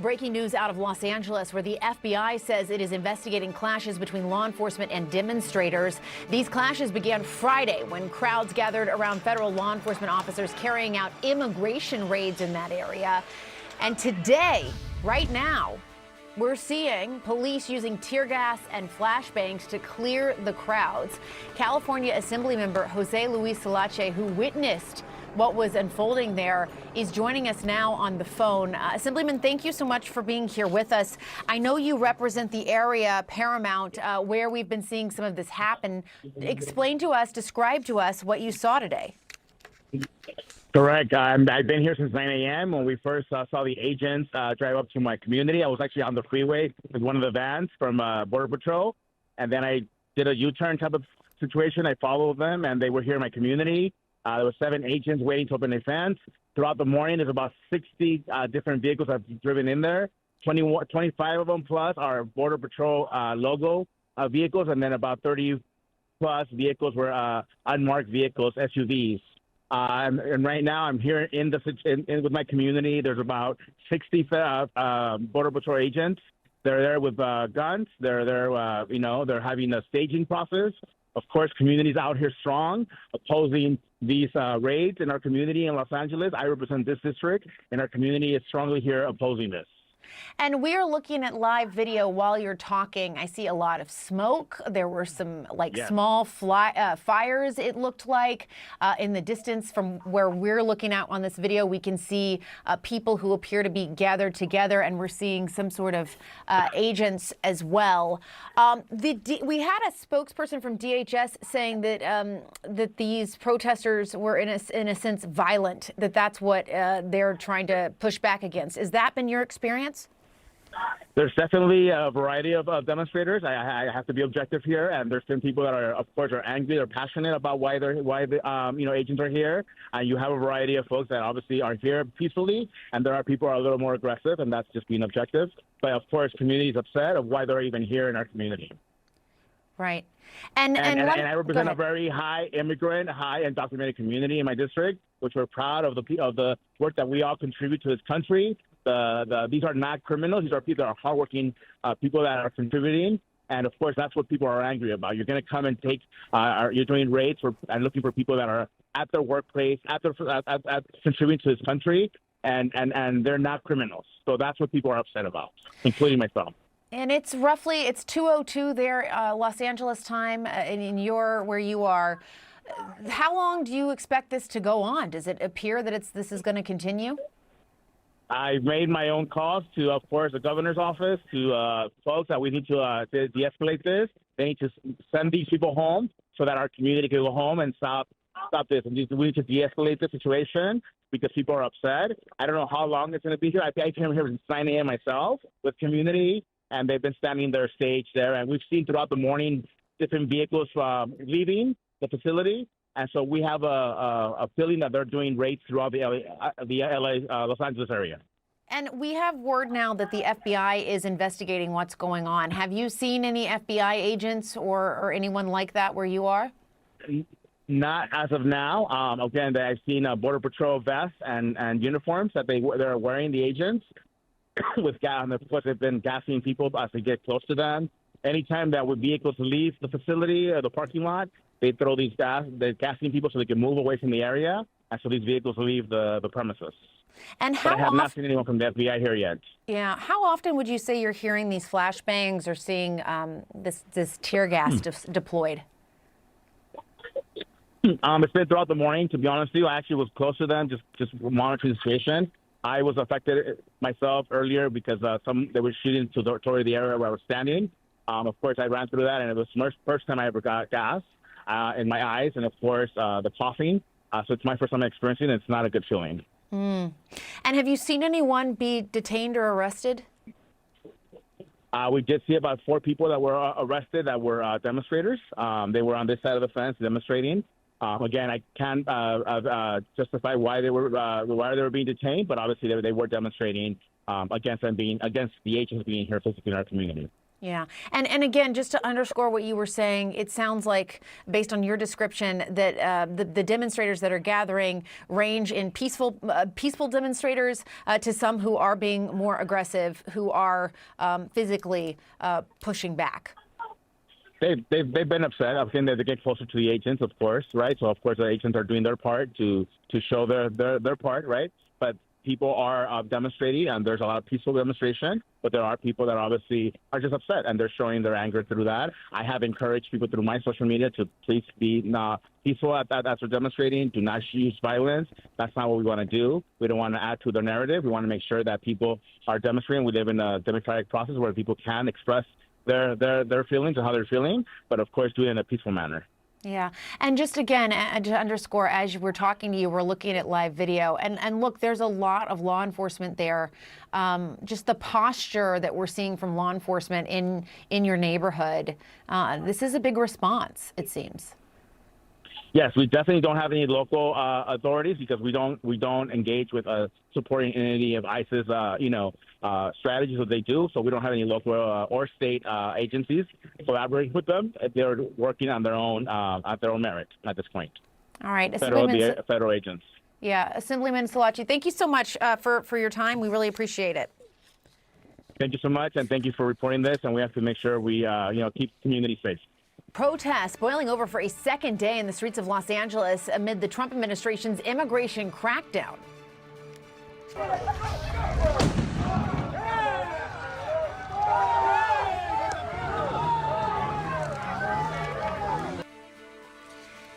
Breaking news out of Los Angeles, where the FBI says it is investigating clashes between law enforcement and demonstrators. These clashes began Friday when crowds gathered around federal law enforcement officers carrying out immigration raids in that area. And today, right now, we're seeing police using tear gas and flashbangs to clear the crowds. California Assemblymember Jose Luis Salache, who witnessed what was unfolding there, is joining us now on the phone. Assemblyman, thank you so much for being here with us. I know you represent the area, Paramount, where we've been seeing some of this happen. Explain to us, describe to us what you saw today. Correct. I've been here since 9 a.m. when we first saw the agents drive up to my community. I was actually on the freeway with one of the vans from Border Patrol, and then I did a U-turn type of situation. I followed them, and they were here in my community. There were 7 agents waiting to open their fence. Throughout the morning, there's about 60 different vehicles that have driven in there. 25 of them plus are Border Patrol logo vehicles, and then about 30 plus vehicles were unmarked vehicles, SUVs. And right now, I'm here with my community. There's about 60 Border Patrol agents. They're there with guns. They're there, they're having a staging process. Of course, communities out here strong, opposing these raids in our community in Los Angeles. I represent this district, and our community is strongly here opposing this. And we're looking at live video while you're talking. I see a lot of smoke. There were some small fires, it looked like. In the distance from where we're looking at on this video, we can see people who appear to be gathered together, and we're seeing some sort of agents as well. We had a spokesperson from DHS saying that that these protesters were in a sense violent, that's what they're trying to push back against. Has that been your experience? There's definitely a variety of demonstrators. I have to be objective here, and there's some people that are, of course, are angry, they're passionate about why the agents are here. And you have a variety of folks that obviously are here peacefully, and there are people who are a little more aggressive, and that's just being objective. But of course, community is upset of why they're even here in our community. Right. And I represent a very high immigrant, high undocumented community in my district, which we're proud of the work that we all contribute to this country. These are not criminals. These are people that are hardworking people that are contributing. And, of course, that's what people are angry about. You're going to come and you're doing raids and looking for people that are at their workplace, at contributing to this country, and they're not criminals. So that's what people are upset about, including myself. And it's 2:02 there, Los Angeles time, where you are. How long do you expect this to go on? Does it appear that this is going to continue? I made my own calls to, of course, the governor's office, to folks that we need to de-escalate this. They need to send these people home so that our community can go home and stop this. And we need to de-escalate the situation because people are upset. I don't know how long it's going to be here. I came here since 9 a.m. myself with community, and they've been standing their stage there. And we've seen throughout the morning different vehicles leaving the facility. And so we have a feeling that they're doing raids throughout the LA, Los Angeles area. And we have word now that the FBI is investigating what's going on. Have you seen any FBI agents or anyone like that where you are? Not as of now. Again, I've seen Border Patrol vests and uniforms that they're wearing, the agents, with gas. And of course, they've been gassing people as they get close to them. Anytime that vehicles leave the facility or the parking lot, they throw they're gassing people so they can move away from the area, and so these vehicles leave the premises. And but I have not seen anyone from the FBI here yet. Yeah. How often would you say you're hearing these flashbangs or seeing this tear gas deployed? It's been throughout the morning, to be honest with you. I actually was close to them, just monitoring the situation. I was affected myself earlier because they were shooting toward the area where I was standing. Of course, I ran through that, and it was the first time I ever got gas in my eyes, and of course, the coughing. So it's my first time experiencing it. It's not a good feeling. And have you seen anyone be detained or arrested? We did see about 4 people that were arrested that were demonstrators. They were on this side of the fence demonstrating. Again, I can't justify why they were being detained, but obviously they were demonstrating against the agents being here physically in our community. Yeah. And again, just to underscore what you were saying, it sounds like, based on your description, that the demonstrators that are gathering range in peaceful demonstrators to some who are being more aggressive, who are physically pushing back. They've been upset. I think that they get closer to the agents, of course, right? So of course the agents are doing their part to show their part, right? But people are demonstrating, and there's a lot of peaceful demonstration. But there are people that obviously are just upset, and they're showing their anger through that. I have encouraged people through my social media to please be peaceful as they're demonstrating. Do not use violence. That's not what we want to do. We don't want to add to their narrative. We want to make sure that people are demonstrating. We live in a democratic process where people can express their feelings and how they're feeling, but of course do it in a peaceful manner. Yeah. And just again, to underscore, as we're talking to you, we're looking at live video. And look, there's a lot of law enforcement there. Just the posture that we're seeing from law enforcement in your neighborhood. This is a big response, it seems. Yes, we definitely don't have any local authorities because we don't engage with supporting any of ISIS, strategies that they do. So we don't have any local or state agencies collaborating with them. They're working on their own at their own merit at this point. All right, federal agents. Yeah, Assemblyman Salachi, thank you so much for your time. We really appreciate it. Thank you so much, and thank you for reporting this. And we have to make sure we keep the community safe. Protests boiling over for a second day in the streets of Los Angeles amid the Trump administration's immigration crackdown.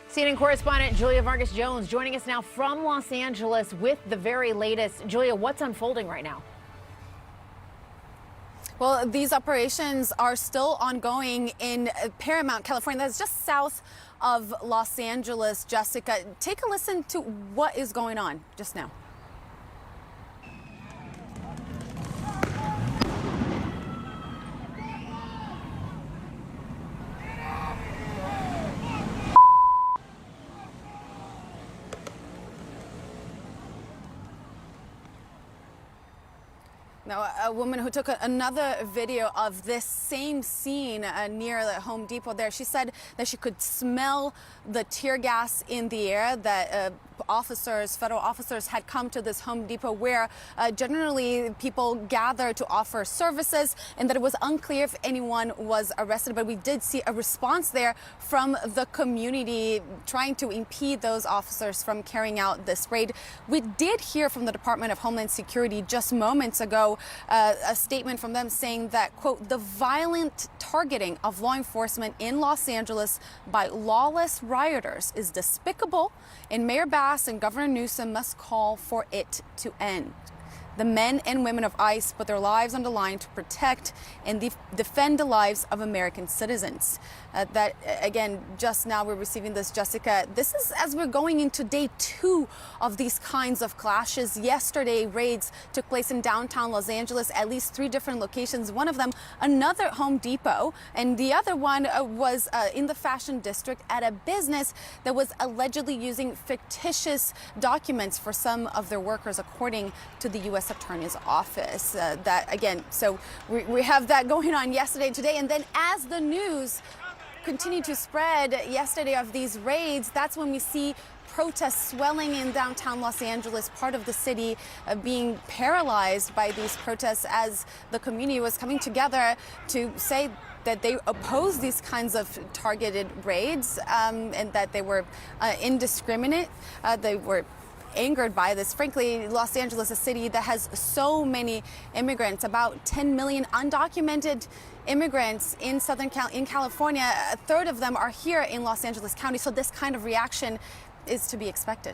CNN correspondent Julia Vargas Jones joining us now from Los Angeles with the very latest. Julia, what's unfolding right now? Well, these operations are still ongoing in Paramount, California. That's just south of Los Angeles. Jessica, take a listen to what is going on just now. Now, a woman who took another video of this same scene near the Home Depot there, she said that she could smell the tear gas in the air, that federal officers had come to this Home Depot where generally people gather to offer services, and that it was unclear if anyone was arrested. But we did see a response there from the community trying to impede those officers from carrying out this raid. We did hear from the Department of Homeland Security just moments ago a statement from them saying that, quote, the violent targeting of law enforcement in Los Angeles by lawless rioters is despicable, and Mayor Bass and Governor Newsom must call for it to end. The men and women of ICE put their lives on the line to protect and defend the lives of American citizens. That, again, just now we're receiving this, Jessica. This is as we're going into day 2 of these kinds of clashes. Yesterday, raids took place in downtown Los Angeles, at least 3 different locations. One of them, another Home Depot, and the other one was in the Fashion District at a business that was allegedly using fictitious documents for some of their workers, according to the U.S. Attorney's Office. That, again, so we have that going on yesterday and today. And then as the news continued to spread yesterday of these raids, that's when we see protests swelling in downtown Los Angeles, part of the city being paralyzed by these protests as the community was coming together to say that they oppose these kinds of targeted raids and that they were indiscriminate. They were angered by this. Frankly, Los Angeles, a city that has so many immigrants, about 10 million undocumented immigrants in California. A third of them are here in Los Angeles County. So this kind of reaction is to be expected.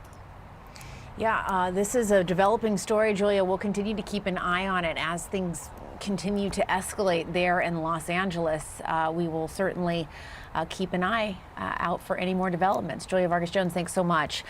Yeah, this is a developing story, Julia. We'll continue to keep an eye on it as things continue to escalate there in Los Angeles. We will certainly keep an eye out for any more developments. Julia Vargas Jones, thanks so much.